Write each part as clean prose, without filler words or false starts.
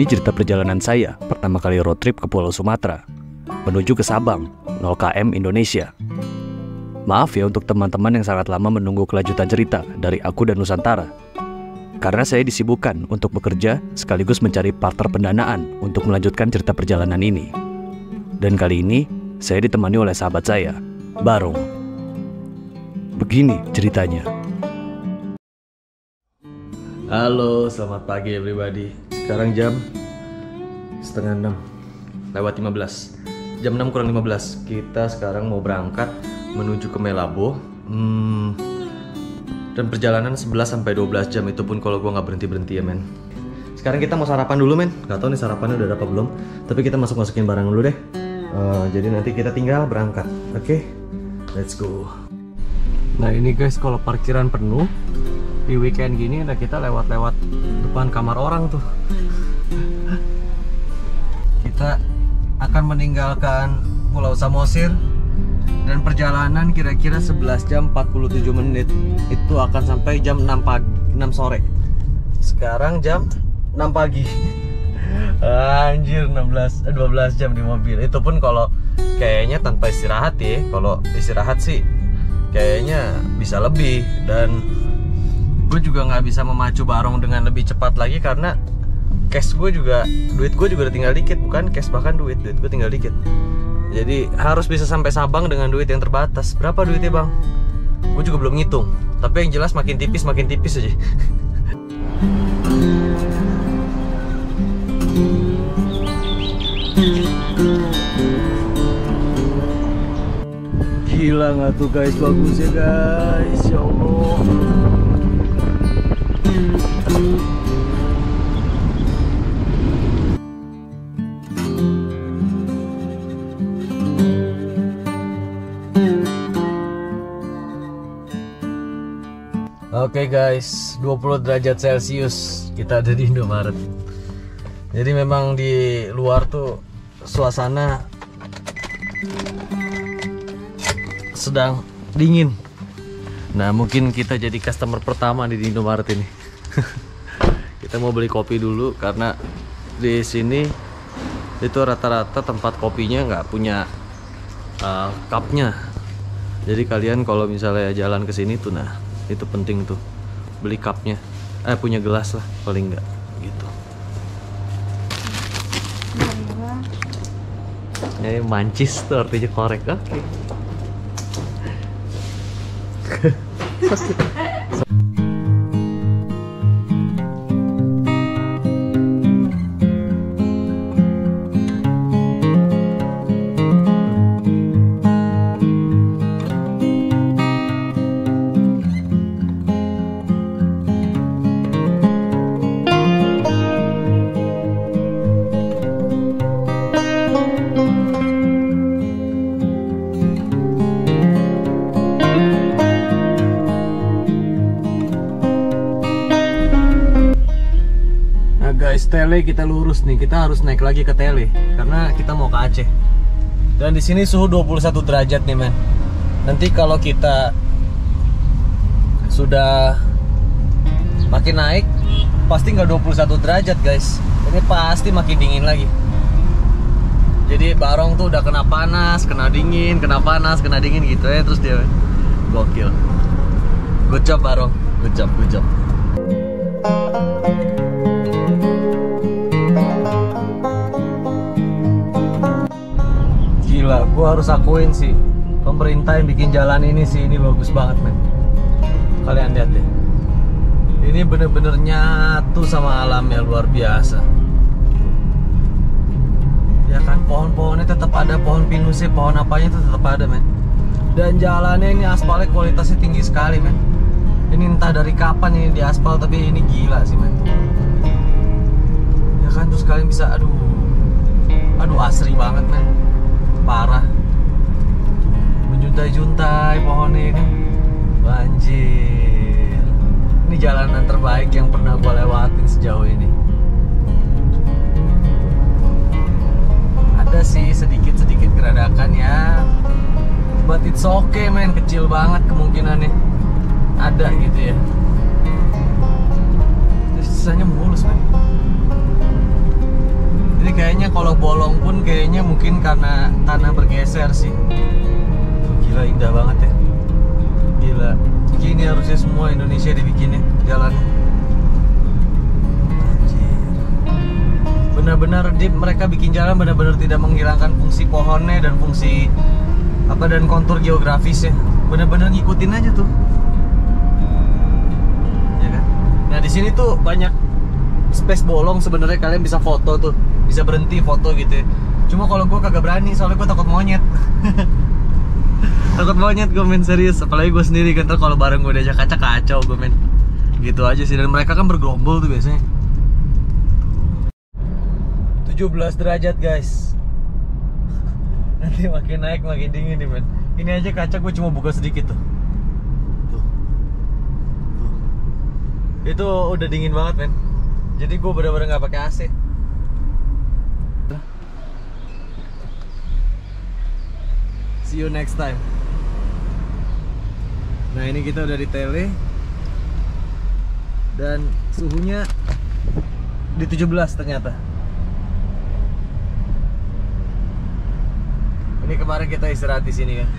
Ini cerita perjalanan saya pertama kali road trip ke Pulau Sumatera, menuju ke Sabang, 0 km Indonesia. Maaf ya untuk teman-teman yang sangat lama menunggu kelanjutan cerita dari aku dan Nusantara. Karena saya disibukkan untuk bekerja sekaligus mencari partner pendanaan untuk melanjutkan cerita perjalanan ini. Dan kali ini, saya ditemani oleh sahabat saya, Barong. Begini ceritanya. Halo, selamat pagi everybody. Sekarang jam setengah 6 lewat 15. Jam 6 kurang 15. Kita sekarang mau berangkat menuju ke Melabo. Dan perjalanan 11-12 jam, itu pun kalau gue nggak berhenti-berhenti ya men. Sekarang kita mau sarapan dulu men. Gak tau nih sarapannya udah ada apa belum. Tapi kita masukin barang dulu deh. Jadi nanti kita tinggal berangkat. Oke, let's go. Nah ini guys, kalau parkiran penuh di weekend gini, udah kita lewat-lewat depan kamar orang tuh. Kita akan meninggalkan Pulau Samosir dan perjalanan kira-kira 11 jam 47 menit. Itu akan sampai jam 6 sore. Sekarang jam 6 pagi. Anjir, 12 jam di mobil. Itu pun kalau kayaknya tanpa istirahat ya. Kalau istirahat sih kayaknya bisa lebih. Dan gue juga nggak bisa memacu Barong dengan lebih cepat lagi karena cash gue juga, duit gue juga udah tinggal dikit. Bukan cash, bahkan duit gue tinggal dikit. Jadi harus bisa sampai Sabang dengan duit yang terbatas. Berapa duitnya bang? Gue juga belum ngitung. Tapi yang jelas makin tipis aja. Gila nggak tuh guys, bagus ya guys, ya Allah. Oke guys, 20 derajat Celcius kita ada di Indomaret. Jadi memang di luar tuh suasana sedang dingin. Nah mungkin kita jadi customer pertama di Indomaret ini. Kita mau beli kopi dulu karena di sini itu rata-rata tempat kopinya nggak punya cupnya. Jadi kalian kalau misalnya jalan ke sini tuh, nah itu penting tuh beli cupnya, punya gelas lah paling nggak gitu. Mancis tuh artinya korek. Oke. Guys, Tele kita lurus nih, kita harus naik lagi ke Tele karena kita mau ke Aceh. Dan di sini suhu 21 derajat nih men. Nanti kalau kita sudah makin naik pasti nggak 21 derajat guys. Ini pasti makin dingin lagi. Jadi Barong tuh udah kena panas, kena dingin, kena panas, kena dingin gitu ya. Terus dia gokil. Good job Barong, good job. Gila, gue harus akuin sih, pemerintah yang bikin jalan ini sih, ini bagus banget men. Kalian lihat deh, ini bener-bener nyatu sama alamnya, luar biasa. Ya kan, pohon-pohonnya tetap ada, pohon pinusnya, pohon apanya itu tetap ada men. Dan jalannya ini aspalnya kualitasnya tinggi sekali men. Ini entah dari kapan ini di aspal, tapi ini gila sih men. Ya kan, terus kalian bisa, aduh asri banget men. Parah, menjuntai-juntai pohonnya ini. Banjir. Ini jalanan terbaik yang pernah gue lewatin sejauh ini. Ada sih sedikit-sedikit geradakan ya, but it's okay men, kecil banget kemungkinannya. Ada gitu ya. Terus sisanya mulus men. kayaknya kalau bolong pun kayaknya mungkin karena tanah bergeser sih. Gila, indah banget ya. Gila, gini harusnya semua Indonesia dibikinnya jalannya. Benar-benar mereka bikin jalan benar-benar tidak menghilangkan fungsi pohonnya dan fungsi apa dan kontur geografisnya. Benar-benar ngikutin aja tuh. Ya kan? Nah, di sini tuh banyak space bolong sebenarnya, kalian bisa foto tuh. Bisa berhenti foto gitu ya. Cuma kalau gue kagak berani soalnya gue takut monyet. Takut monyet gue, men, serius. Apalagi gue sendiri kan, kalau bareng gue diajak kaca kacau gue, men. Gitu aja sih. Dan mereka kan bergerombol tuh biasanya. 17 derajat guys. Nanti makin naik makin dingin nih, men. Ini aja kaca gue cuma buka sedikit tuh. Tuh. Itu udah dingin banget, men. Jadi gue bener-bener nggak pakai AC. See you next time. Nah, ini kita udah di tele dan suhunya di 17 ternyata. Ini kemarin kita istirahat di sini kan.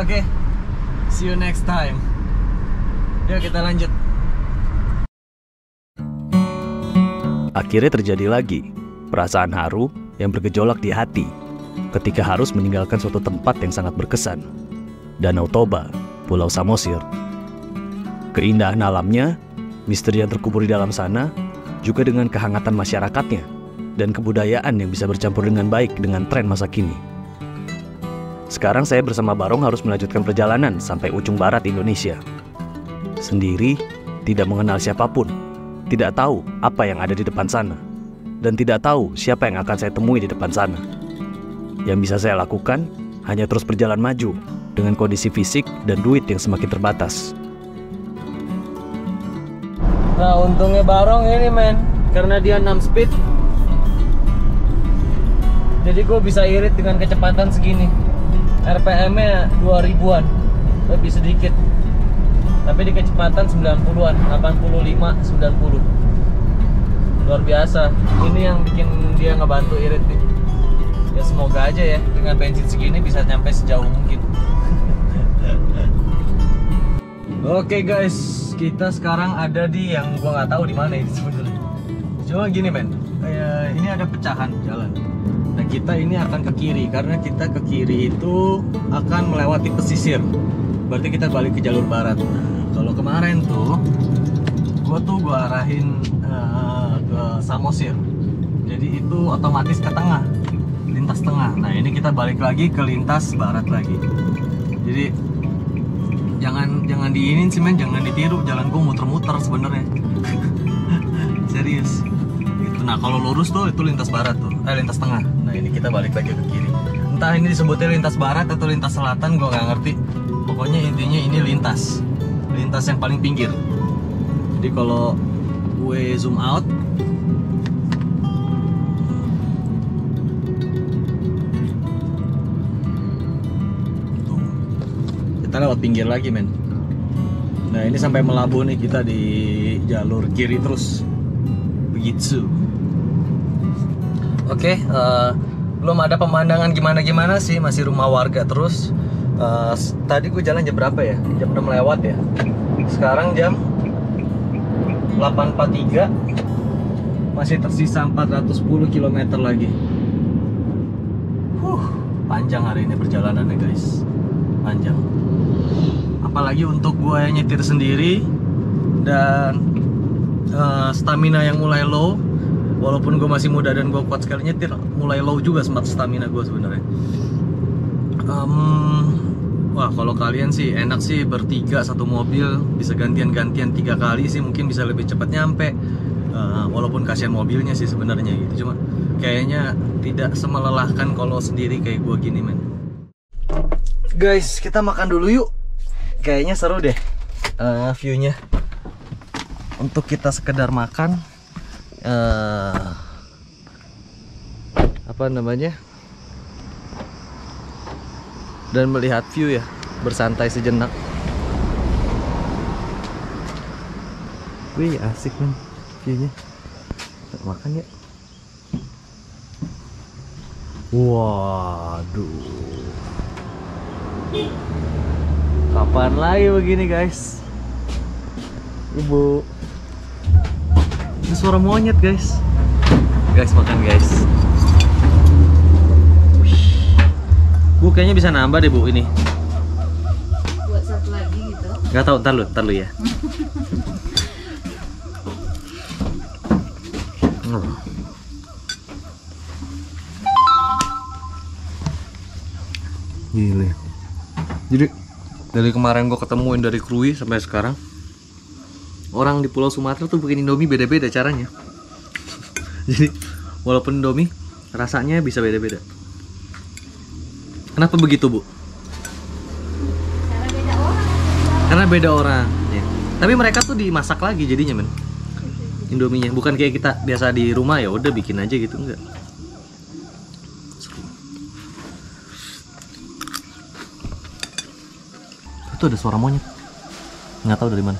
Oke, see you next time. Yuk kita lanjut. Akhirnya terjadi lagi perasaan haru yang bergejolak di hati ketika harus meninggalkan suatu tempat yang sangat berkesan, Danau Toba, Pulau Samosir. Keindahan alamnya, misteri yang terkubur di dalam sana, juga dengan kehangatan masyarakatnya dan kebudayaan yang bisa bercampur dengan baik dengan tren masa kini. Sekarang saya bersama Barong harus melanjutkan perjalanan sampai ujung barat Indonesia. Sendiri, tidak mengenal siapapun, tidak tahu apa yang ada di depan sana, dan tidak tahu siapa yang akan saya temui di depan sana. Yang bisa saya lakukan hanya terus berjalan maju dengan kondisi fisik dan duit yang semakin terbatas. Nah, untungnya Barong ini, men, karena dia 6 speed, jadi gue bisa irit dengan kecepatan segini. RPM-nya 2000-an, lebih sedikit. Tapi di kecepatan 90-an, 85, 90. Luar biasa. Ini yang bikin dia ngebantu irit nih. Ya semoga aja ya, dengan bensin segini bisa nyampe sejauh mungkin. Oke guys, kita sekarang ada di yang gua nggak tahu di mana ini sebenarnya. Cuma gini, men, ini ada pecahan jalan. Nah, kita ini akan ke kiri karena kita ke kiri itu akan melewati pesisir. Berarti kita balik ke jalur barat. Kalau kemarin tuh gua arahin ke Samosir. Jadi itu otomatis ke tengah, lintas tengah. Nah, ini kita balik lagi ke lintas barat lagi. Jadi jangan diinin sih, men, jangan ditiru. Jalan gua muter-muter sebenarnya. Serius. Gitu. Nah, kalau lurus tuh itu lintas barat tuh, lintas tengah. Nah, ini kita balik lagi ke kiri. Entah ini disebutnya lintas barat atau lintas selatan, gua nggak ngerti. Pokoknya intinya ini lintas yang paling pinggir. Jadi kalau gue zoom out, tuh, kita lewat pinggir lagi, men. Nah, ini sampai Melabu nih, kita di jalur kiri terus. Begitu. Oke, belum ada pemandangan gimana-gimana sih, masih rumah warga terus. Tadi gue jalan jam berapa ya? Jam 6 lewat ya. Sekarang jam 8.43. Masih tersisa 410 km lagi. Panjang hari ini perjalanannya, guys. Panjang. Apalagi untuk gue yang nyetir sendiri dan stamina yang mulai low. Walaupun gue masih muda dan gue kuat sekali nyetir, mulai low juga stamina gue sebenarnya. Wah, kalau kalian sih enak sih bertiga satu mobil, bisa gantian-gantian 3 kali sih, mungkin bisa lebih cepat nyampe. Walaupun kasihan mobilnya sih sebenarnya gitu, cuma kayaknya tidak semelelahkan kalau sendiri kayak gue gini, men. Guys, kita makan dulu yuk. Kayaknya seru deh viewnya. Untuk kita sekedar makan, apa namanya, dan melihat view ya, bersantai sejenak. Wih, asik, men. Kayaknya kita makan ya. Waduh. Kapan lagi begini guys? Ibu. Ini suara monyet guys. Guys makan guys. Bu kayaknya bisa nambah deh bu ini. Buat satu lagi gitu. Gak tau, ntar lu ya. Gile. Jadi dari kemarin gue ketemuin dari Krui sampai sekarang, orang di Pulau Sumatera tuh bikin Indomie beda-beda caranya. Jadi walaupun Indomie rasanya bisa beda-beda. Kenapa begitu bu? Karena beda orang. Karena beda orang. Ya. Tapi mereka tuh dimasak lagi jadinya men. Indominya bukan kayak kita biasa di rumah ya udah bikin aja gitu, enggak. Itu ada suara monyet. Nggak tahu dari mana.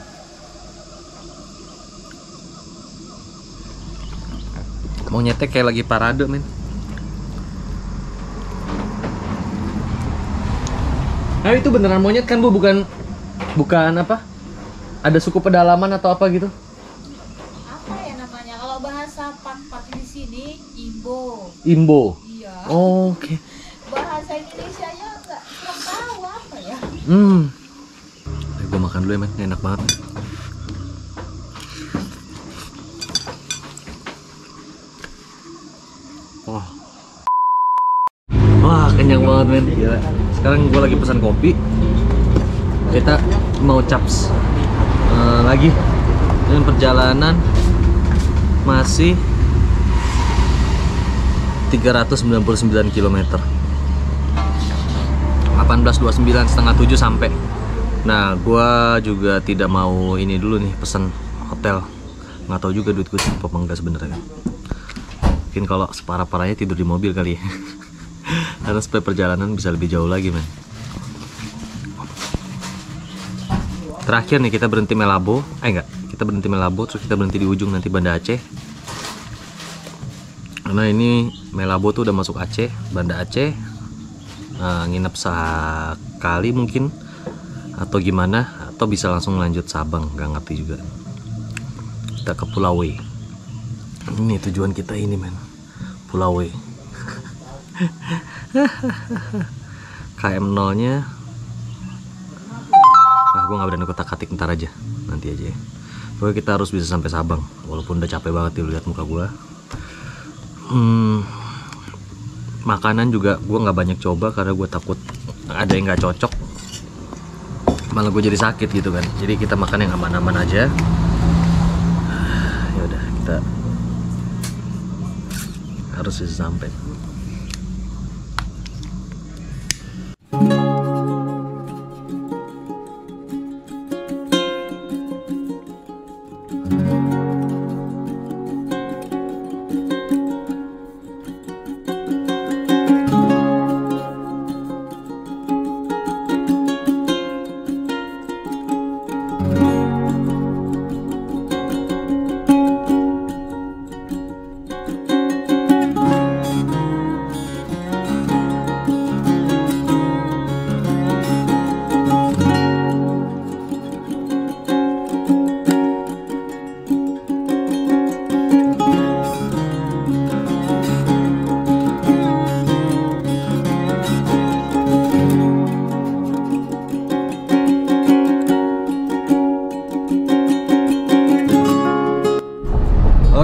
Monyetnya kayak lagi parade men. Nah itu beneran monyet kan bu, bukan apa? Ada suku pedalaman atau apa gitu? Apa ya namanya? Kalau bahasa Pak di sini Imbo. Imbo. Iya. Oh, oke. Bahasa Indonesianya nggak kurang tahu apa ya. Gue makan dulu ya men, enak banget. Wah kenyang banget men. Gila. Sekarang gue lagi pesan kopi. Kita mau caps lagi. Dan perjalanan masih 399 km. 18.29, setengah 7 sampai. Nah, gua juga tidak mau ini dulu nih, pesan hotel. Nggak tahu juga duit gue cukup apa enggak sebenarnya. Mungkin kalau separah-parahnya tidur di mobil kali ya. Karena supaya perjalanan bisa lebih jauh lagi, men. Terakhir nih kita berhenti Melabo. Kita berhenti Melabo, terus kita berhenti di ujung nanti Banda Aceh. Karena ini Melabo tuh udah masuk Aceh, Banda Aceh. Nginep sekali mungkin atau gimana, atau bisa langsung lanjut Sabang, nggak ngerti juga. Kita ke Pulau W. Ini tujuan kita ini men, Pulau W. KM 0 nya gue nggak berani kotak-katik, ntar aja, nanti aja ya. Pokoknya kita harus bisa sampai Sabang walaupun udah capek banget lihat muka gue. Makanan juga gue nggak banyak coba karena gue takut ada yang nggak cocok, malah gue jadi sakit gitu kan. Jadi kita makan yang aman-aman aja. Ya udah, kita harus bisa sampai.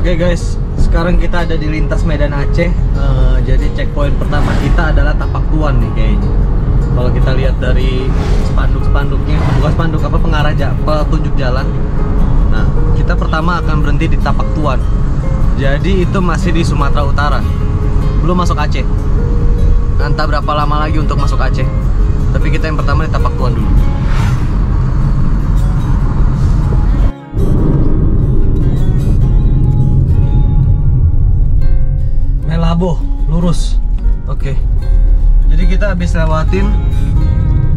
Oke guys, sekarang kita ada di lintas Medan Aceh. Jadi checkpoint pertama kita adalah Tapak Tuan nih kayaknya. Kalau kita lihat dari spanduk-spanduknya, bukan spanduk apa, pengarah petunjuk jalan. Nah, kita pertama akan berhenti di Tapak Tuan. Jadi itu masih di Sumatera Utara, belum masuk Aceh. Entah berapa lama lagi untuk masuk Aceh. Tapi kita yang pertama di Tapak Tuan dulu. Melabo, lurus. Oke. Jadi kita habis lewatin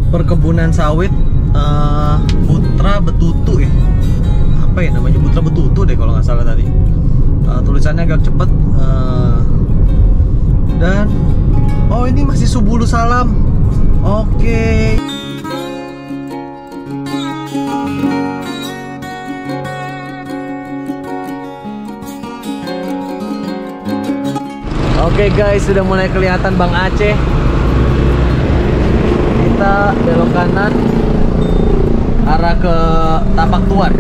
perkebunan sawit Putra Betutu ya. Apa apa ya namanya, Putra Betutu deh kalau nggak salah tadi. Tulisannya agak cepet. Dan oh ini masih Subulu Salam. Oke. Oke guys, sudah mulai kelihatan Bang Aceh. Kita belok kanan arah ke Tapak Tuan.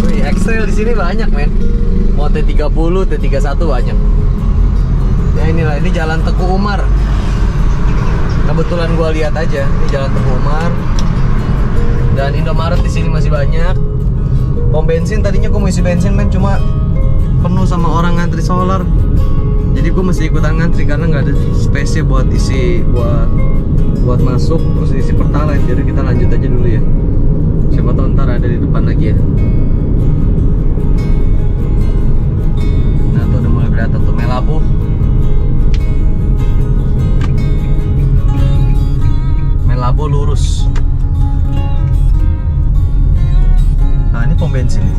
Wih, X-Trail di sini banyak, men. Mau T30, T31 banyak. Ya inilah, ini Jalan Teguh Umar. Kebetulan gua lihat aja, ini Jalan Teguh Umar. Dan Indomaret di sini masih banyak. Pom bensin tadinya gua mau isi bensin, men, cuma penuh sama orang ngantri solar. Jadi gue mesti ikutan ngantri karena nggak ada space buat isi, buat masuk terus isi Pertalite. Jadi kita lanjut aja dulu ya. Siapa tahu ntar ada di depan lagi ya. Nah tuh udah mulai kelihatan tuh Melabu. Melabu lurus. Nah ini pom bensin nih.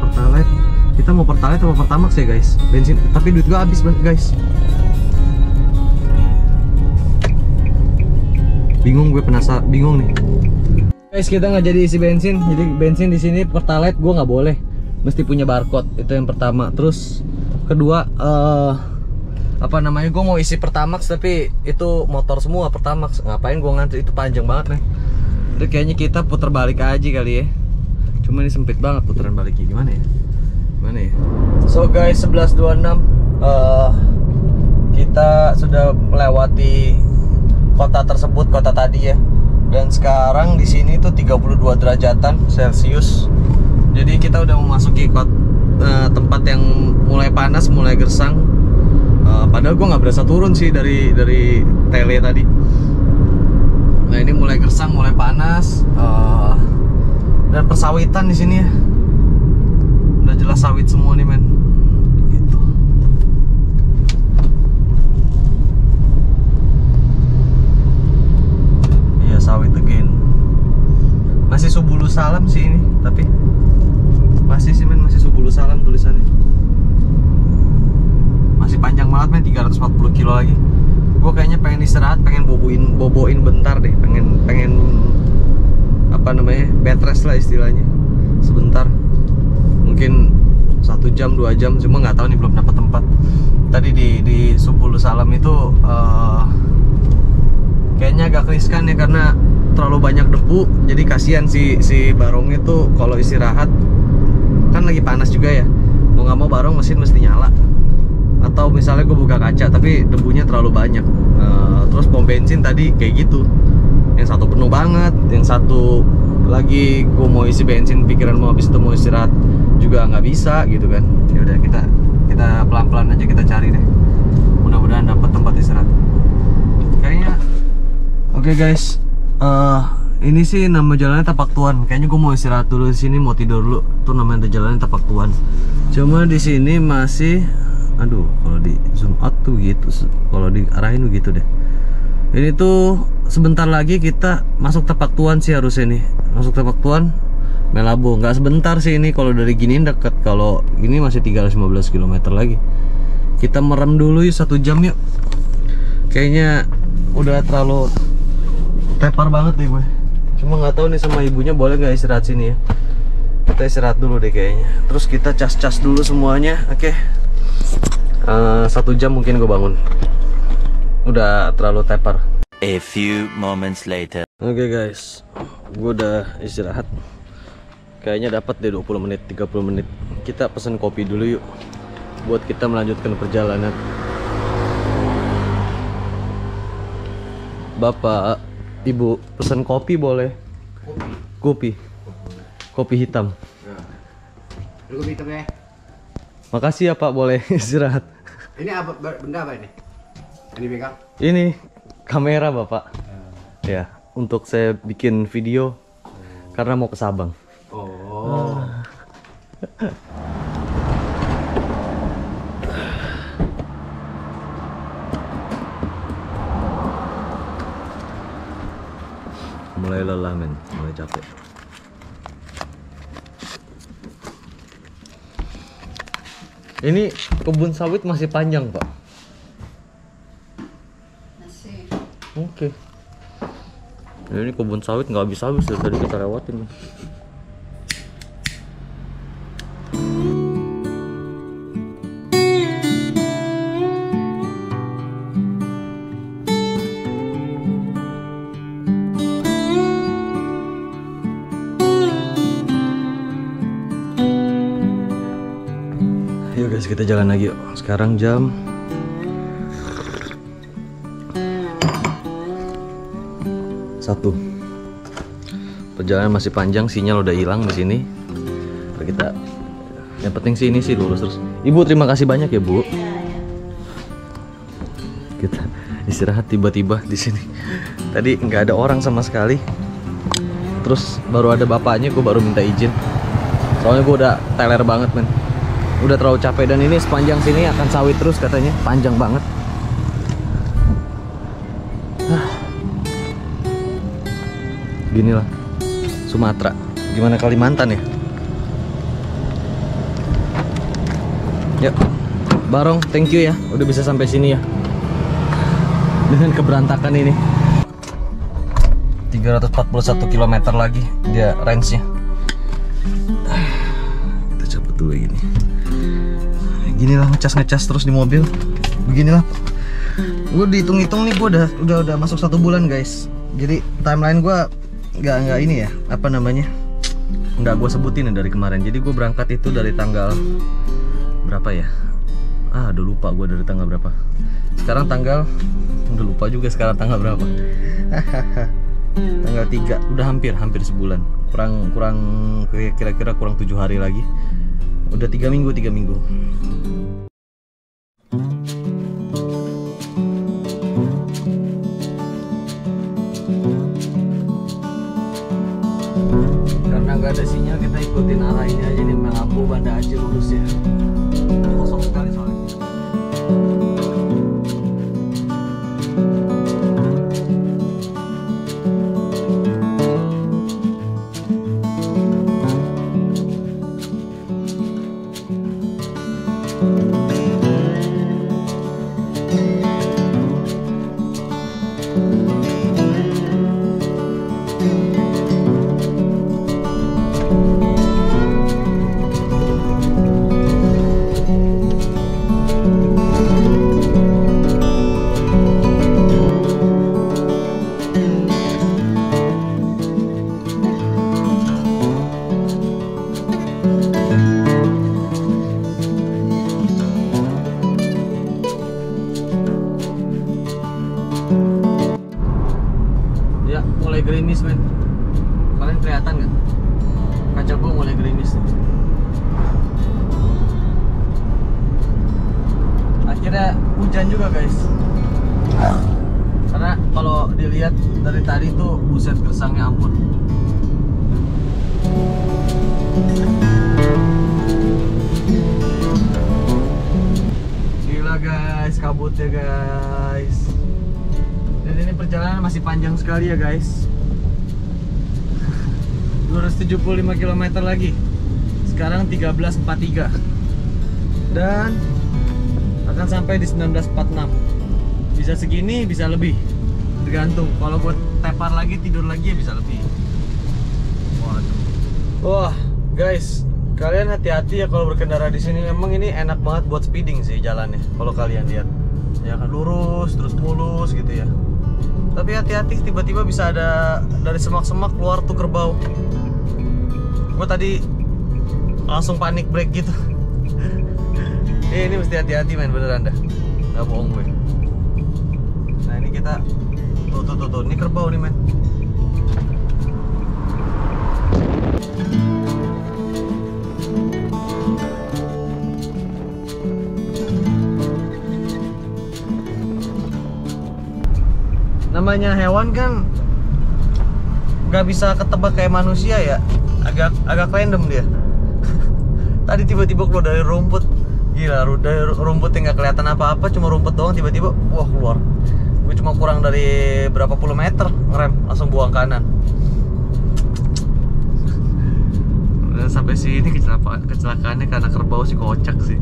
Pertalite. Kita mau Pertalite atau Pertamax ya guys? Bensin, tapi duit gua habis guys. Bingung, gue penasaran, bingung nih. Guys, kita nggak jadi isi bensin. Jadi bensin di sini Pertalite gua nggak boleh, mesti punya barcode. Itu yang pertama. Terus kedua, apa namanya? Gue mau isi Pertamax tapi itu motor semua Pertamax. Ngapain gua ngantri, itu panjang banget nih. Jadi kayaknya kita putar balik aja kali ya. Cuma ini sempit banget putaran baliknya, gimana ya? So guys, 11.26 kita sudah melewati kota tersebut, kota tadi ya. Dan sekarang di sini tuh 32 derajatan Celcius. Jadi kita udah memasuki tempat yang mulai panas, mulai gersang. Padahal gue nggak berasa turun sih dari tele tadi. Nah ini mulai gersang, mulai panas. Dan persawitan di sini ya, udah jelas sawit semua nih men. Gitu. Iya sawit again. Masih Subulu Salam sih ini, tapi masih sih men, masih Subulu Salam tulisannya. Masih panjang banget men, 340 kilo lagi. Gue kayaknya pengen istirahat, pengen boboin bentar deh, pengen apa namanya, bed rest lah istilahnya sebentar, mungkin 1 jam 2 jam, cuma nggak tahu nih, belum dapat tempat. Tadi di Subulu Salam itu kayaknya agak riskan ya karena terlalu banyak debu. Jadi kasihan si Barong itu kalau istirahat, kan lagi panas juga ya, mau nggak mau Barong mesin mesti nyala. Atau misalnya gue buka kaca tapi debunya terlalu banyak. Terus pom bensin tadi kayak gitu, yang satu penuh banget, yang satu lagi gue mau isi bensin, pikiran mau habis itu mau istirahat juga nggak bisa gitu kan. Ya udah kita pelan-pelan aja kita cari deh, mudah-mudahan dapat tempat istirahat kayaknya. Oke guys, ini sih nama jalannya Tapak Tuan. Kayaknya gue mau istirahat dulu di sini, mau tidur dulu. Tuh namanya jalannya Tapak Tuan. Cuma di sini masih, aduh, kalau di zoom out tuh gitu, kalau diarahin begitu deh. Ini tuh sebentar lagi kita masuk Tapak Tuan sih harusnya nih. Masuk Tapak Tuan, Melabu. Nggak sebentar sih ini, kalau dari gini deket. Kalau ini masih 315 km lagi. Kita merem dulu yuk 1 jam yuk. Kayaknya udah terlalu tepar banget nih gue. Cuma nggak tahu nih sama ibunya boleh nggak istirahat sini ya. Kita istirahat dulu deh kayaknya. Terus kita cas dulu semuanya. Oke. 1 jam mungkin gue bangun. Udah terlalu tepar. A few moments later. Oke guys, gue udah istirahat. Kayaknya dapat deh 20 menit, 30 menit. Kita pesen kopi dulu yuk, buat kita melanjutkan perjalanan. Bapak, Ibu, pesen kopi boleh? Kopi hitam. Kopi hitam ya. Makasih ya Pak, boleh istirahat. Ini apa, benda apa ini? Ini pegang? Ini kamera Bapak. Ya, untuk saya bikin video karena mau ke Sabang. Oh. mulai lelah men, mulai capek. Ini kebun sawit masih panjang Pak? Masih. Oke. Ini kebun sawit nggak habis-habis dari tadi kita lewatin. Yuk guys, kita jalan lagi yuk. Sekarang jam 1. Perjalanan masih panjang, sinyal udah hilang di sini. Kita yang penting sih ini sih lurus terus. Ibu terima kasih banyak ya Bu. Kita istirahat tiba-tiba di sini. Tadi nggak ada orang sama sekali. Terus baru ada bapaknya, gue baru minta izin. Soalnya gue udah teler banget men. Udah terlalu capek dan ini sepanjang sini akan sawit terus katanya, panjang banget. Ginilah Sumatera. Gimana Kalimantan ya? Yuk, Barong, thank you ya, udah bisa sampai sini ya. Dengan keberantakan ini. 341 km lagi dia range-nya. Kita cabut dulu ini. Ginilah ngecas terus di mobil. Beginilah. Gue dihitung-hitung nih, gue udah masuk 1 bulan guys. Jadi timeline gue nggak ini ya, apa namanya, nggak gue sebutin ya dari kemarin. Jadi gue berangkat itu dari tanggal berapa ya? Udah lupa gue dari tanggal berapa. Sekarang udah lupa juga sekarang tanggal berapa. Tanggal 3, udah hampir sebulan. Kurang kira-kira kurang 7 hari lagi. Udah 3 minggu. Karena nggak ada sinyal, kita ikutin arah ini aja nih, lampu Banda Aceh lurus ya. Kosong sekali soalnya. Mulai gerimis men. Kalian kelihatan nggak? Kaca gua mulai gerimis. Akhirnya hujan juga guys. Karena kalau dilihat dari tadi tuh buset gersangnya ampun. Gila guys, kabutnya guys. Dan ini perjalanan masih panjang sekali ya guys. 275 km lagi. Sekarang 13.43. Dan akan sampai di 19.46. Bisa segini, bisa lebih. Tergantung. Kalau buat tepar lagi, tidur lagi ya bisa lebih. Waduh. Wah, guys, kalian hati-hati ya kalau berkendara di sini. Memang ini enak banget buat speeding sih jalannya. Kalau kalian lihat, ya kan lurus terus mulus gitu ya. Tapi hati-hati, tiba-tiba bisa ada dari semak-semak keluar tuh kerbau. Gue tadi langsung panik break gitu. Ini mesti hati-hati men, beneran dah. Gak bohong gue. Nah ini kita tuh, ini kerbau nih men. Namanya hewan kan nggak bisa ketebak kayak manusia ya, agak random dia. Tadi tiba-tiba keluar dari rumput, gila, dari rumput yang nggak kelihatan apa-apa, cuma rumput doang, tiba-tiba wah keluar. Gue cuma kurang dari berapa puluh meter ngerem, langsung buang kanan. sampai sini kecelakaannya karena kerbau si kocak sih.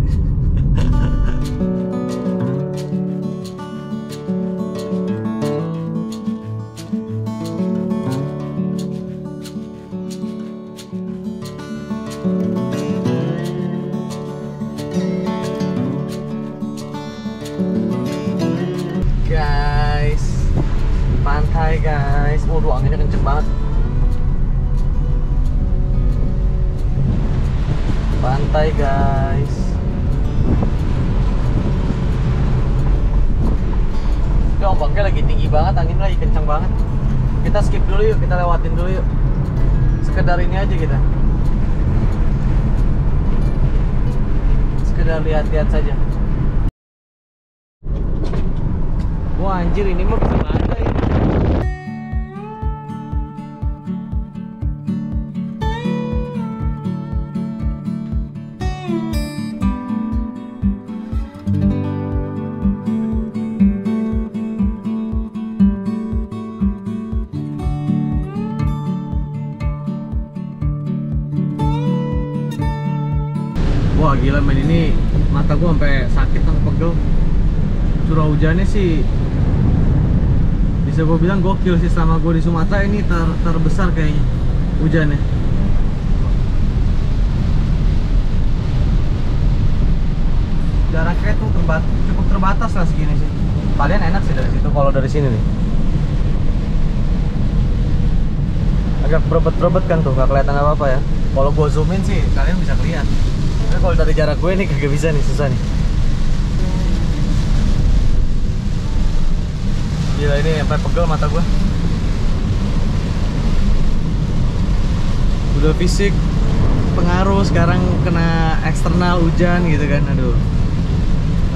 Guys, pantai guys. Waduh, anginnya kenceng banget. Pantai guys. Ini ombaknya lagi tinggi banget, anginnya lagi kenceng banget. Kita skip dulu yuk, kita lewatin dulu yuk. Sekedar ini aja kita. Sekedar lihat-lihat saja. Wah anjir, ini mah bisa ada ya. Wah gila men, ini mata gua sampai sakit sampai pegel. Curah hujannya sih bisa gue bilang gokil sih, sama gue di Sumatera ini terbesar kayaknya hujannya. Jaraknya tuh cukup terbatas lah segini sih. Kalian enak sih dari situ kalau dari sini nih. Agak berebet-berebet kan tuh, gak kelihatan apa-apa ya. Kalau gue zoomin sih kalian bisa lihat. Tapi kalau dari jarak gue nih kagak bisa nih, susah nih. Gila, ini sampai pegel mata gua. Udah fisik pengaruh, sekarang kena eksternal hujan gitu kan. Aduh.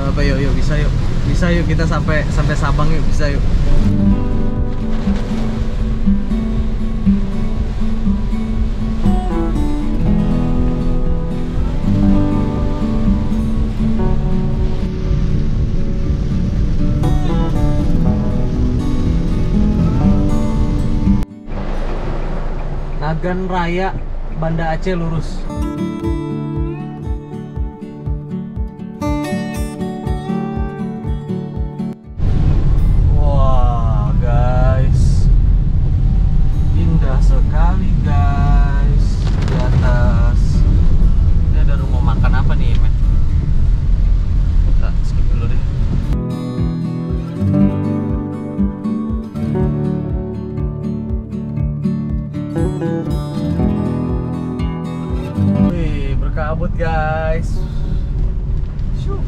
Apa yuk bisa yuk. Bisa yuk kita sampai Sabang yuk, bisa yuk. Nagan Raya, Banda Aceh lurus. Wah guys, indah sekali guys di atas. Ini ada rumah makan apa nih men? Kita skip dulu deh. Wih, berkabut guys. Syuk.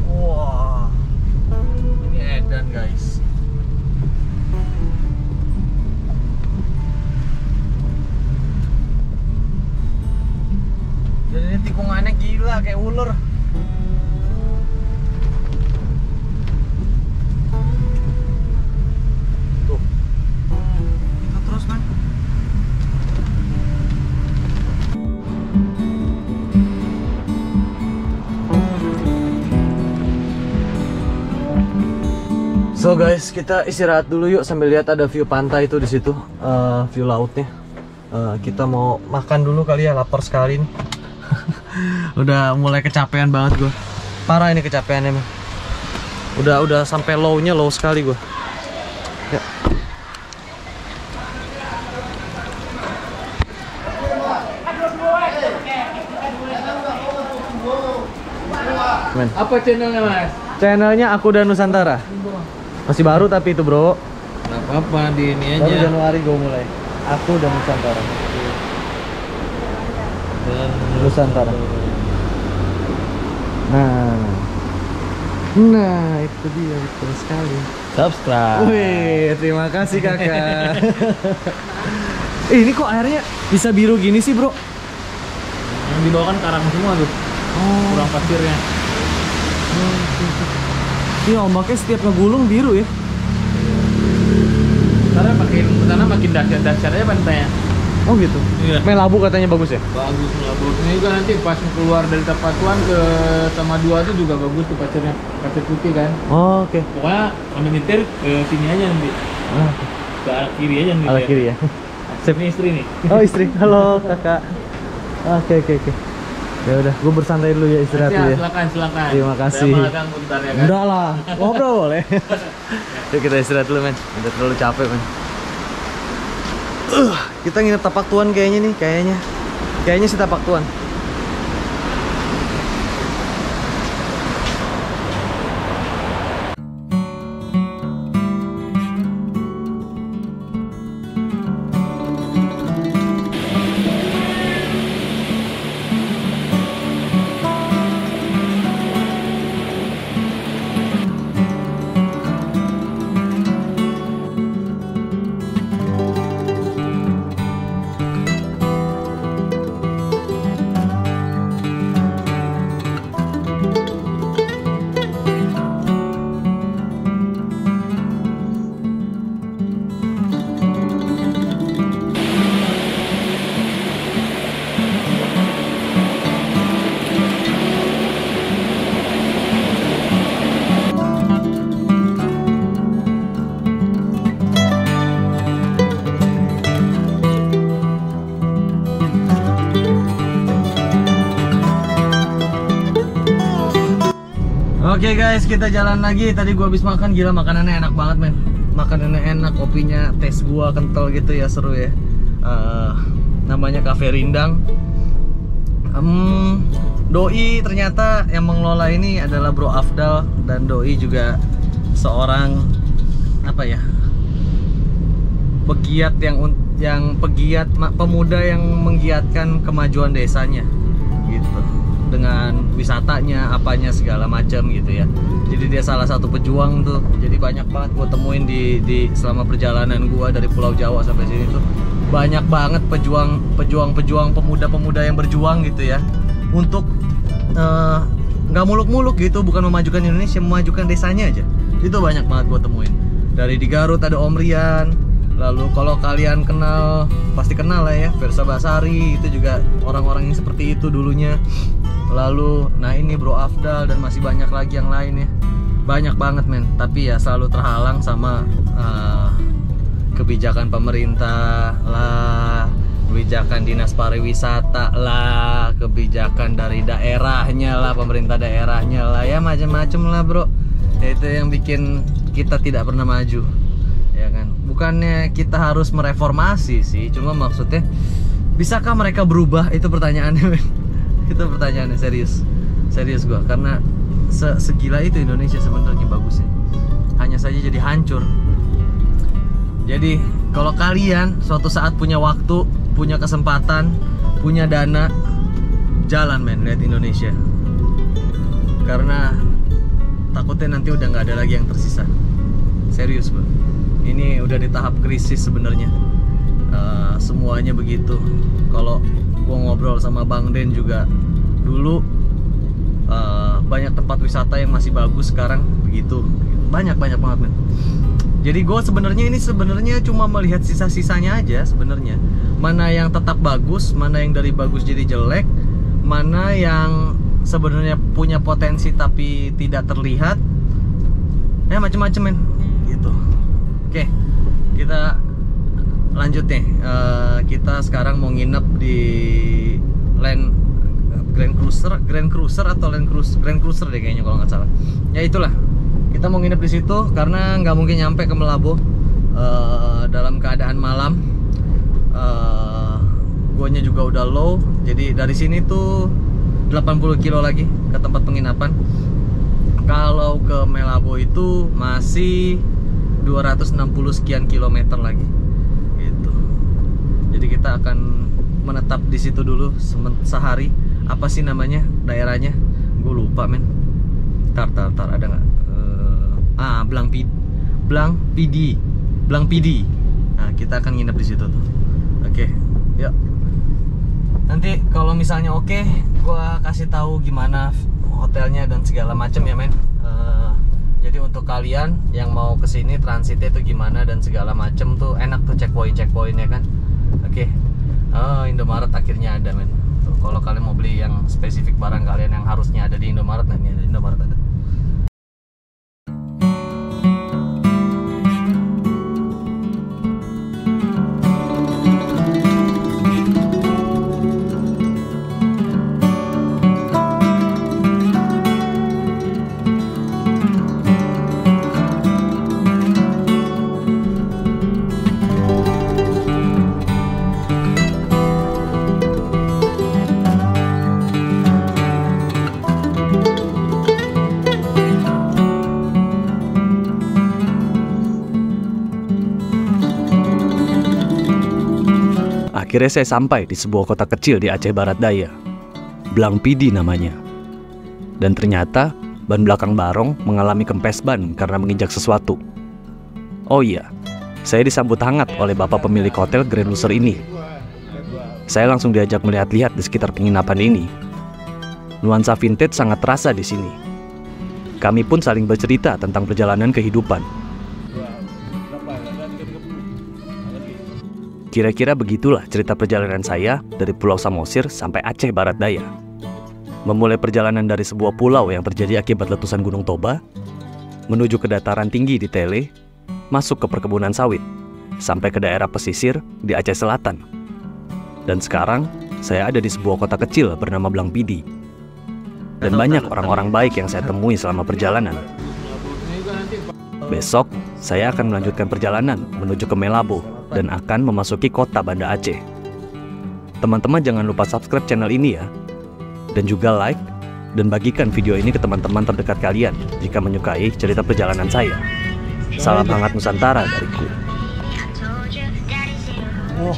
Wah, ini edan guys. Dan ini tikungannya gila kayak ular. So guys, kita istirahat dulu yuk sambil lihat ada view pantai itu di situ, view lautnya. Kita mau makan dulu kali ya, lapar sekali nih. Udah mulai kecapean banget gue. Parah ini kecapeannya mah. Udah sampai low-nya low sekali gue. Ya. Men. Apa channelnya mas? Channelnya Aku dan Nusantara. Masih baru tapi itu bro. Gak apa-apa, di ini Baru aja. Januari gue mulai. Aku dan Nusantara. Nusantara. Nah itu dia, betul sekali. Subscribe. Wih, terima kasih kakak. Ini kok airnya bisa biru gini sih bro? Yang di bawah kan karang semua tuh. Oh, Kurang pasirnya. ini ombaknya setiap ngegulung biru ya? Karena makin dahsyat aja pantainya. Oh gitu? Iya. Melabu katanya bagus ya? Bagus lah bro. Ini juga nanti pas keluar dari Tapatuan ke Tamadua tuh juga bagus tuh pasir putih kan. Oh, oke. Pokoknya ambil nyetir ke sini aja nanti. Ke arah kiri aja nih. Arah kiri ya. Ini istri nih. Oh istri, halo kakak. Oke. Ya udah, gue bersantai dulu ya, istirahat dulu ya. Silakan. Terima kasih. Saya magang bentar ya kan. Enggak lah, ngobrol boleh. Yuk kita istirahat dulu men, udah terlalu capek men. Kita nginep Tapak Tuan kayaknya nih, kayaknya sih Tapak Tuan. Oke guys, kita jalan lagi. Tadi gua habis makan, gila makanannya enak banget men. Makanannya enak, kopinya tes gua kental gitu ya, seru ya. Namanya Cafe Rindang. Doi ternyata yang mengelola ini adalah Bro Afdal, dan Doi juga seorang apa ya, pegiat pemuda yang menggiatkan kemajuan desanya gitu, dengan wisatanya, apanya segala macam gitu ya. Jadi dia salah satu pejuang tuh. Jadi banyak banget gue temuin di selama perjalanan gue dari Pulau Jawa sampai sini tuh, banyak banget pejuang pemuda-pemuda yang berjuang gitu ya, untuk nggak muluk-muluk gitu, bukan memajukan Indonesia, memajukan desanya aja. Itu banyak banget gue temuin. Dari di Garut ada Om Rian, lalu kalau kalian kenal, pasti kenal lah ya, Versa Basari, itu juga orang-orang yang seperti itu dulunya. Lalu, nah ini Bro Afdal, dan masih banyak lagi yang lain ya. Banyak banget men, tapi ya selalu terhalang sama kebijakan pemerintah lah, kebijakan dinas pariwisata lah, kebijakan dari daerahnya lah, pemerintah daerahnya lah, ya macam-macam lah bro. Ya, itu yang bikin kita tidak pernah maju, ya kan. Bukannya kita harus mereformasi sih, cuma maksudnya bisakah mereka berubah, itu pertanyaannya men. Itu pertanyaannya, serius gua, karena segila itu Indonesia sebenarnya bagusnya, hanya saja jadi hancur. Jadi kalau kalian suatu saat punya waktu, punya kesempatan, punya dana, jalan men, lihat Indonesia, karena takutnya nanti udah nggak ada lagi yang tersisa. Serius bro, ini udah di tahap krisis sebenarnya. Semuanya begitu. Kalau gua ngobrol sama Bang Den juga dulu, banyak tempat wisata yang masih bagus, sekarang begitu, banyak banget men. Jadi gue sebenarnya cuma melihat sisa-sisanya aja sebenarnya, mana yang tetap bagus, mana yang dari bagus jadi jelek, mana yang sebenarnya punya potensi tapi tidak terlihat, ya macem-macem men gitu. Oke, kita lanjut nih. Kita sekarang mau nginep di Grand Cruiser deh kayaknya kalau nggak salah. Ya itulah, kita mau nginep di situ karena nggak mungkin nyampe ke Melabo dalam keadaan malam. Guanya juga udah low, jadi dari sini tuh 80 kilo lagi ke tempat penginapan. Kalau ke Melabo itu masih 260 sekian kilometer lagi gitu. Jadi kita akan menetap di situ dulu sehari. Apa sih namanya daerahnya? Gue lupa men. Tar ada nggak? Blang Pidi. Nah kita akan nginep di situ tuh. Oke, yuk. Nanti kalau misalnya oke, gue kasih tahu gimana hotelnya dan segala macam ya men. Jadi untuk kalian yang mau kesini transitnya itu gimana dan segala macam tuh enak tuh, checkpointnya kan. Oke. Indomaret akhirnya ada men. Kalau kalian mau beli yang spesifik barang kalian yang harusnya ada di Indomaret, nah ini ada di Indomaret ada. Akhirnya saya sampai di sebuah kota kecil di Aceh Barat Daya. Blang Pidi namanya. Dan ternyata ban belakang Barong mengalami kempes ban karena menginjak sesuatu. Oh iya, saya disambut hangat oleh bapak pemilik hotel Grand Loser ini. Saya langsung diajak melihat-lihat di sekitar penginapan ini. Nuansa vintage sangat terasa di sini. Kami pun saling bercerita tentang perjalanan kehidupan. Kira-kira begitulah cerita perjalanan saya dari Pulau Samosir sampai Aceh Barat Daya. Memulai perjalanan dari sebuah pulau yang terjadi akibat letusan Gunung Toba, menuju ke dataran tinggi di Tele, masuk ke perkebunan sawit, sampai ke daerah pesisir di Aceh Selatan. Dan sekarang, saya ada di sebuah kota kecil bernama Blang Pidi. Dan banyak orang-orang baik yang saya temui selama perjalanan. Besok, saya akan melanjutkan perjalanan menuju ke Melabo dan akan memasuki kota Banda Aceh. Teman-teman jangan lupa subscribe channel ini ya. Dan juga like dan bagikan video ini ke teman-teman terdekat kalian jika menyukai cerita perjalanan saya. Salam hangat Nusantara dariku. Wah,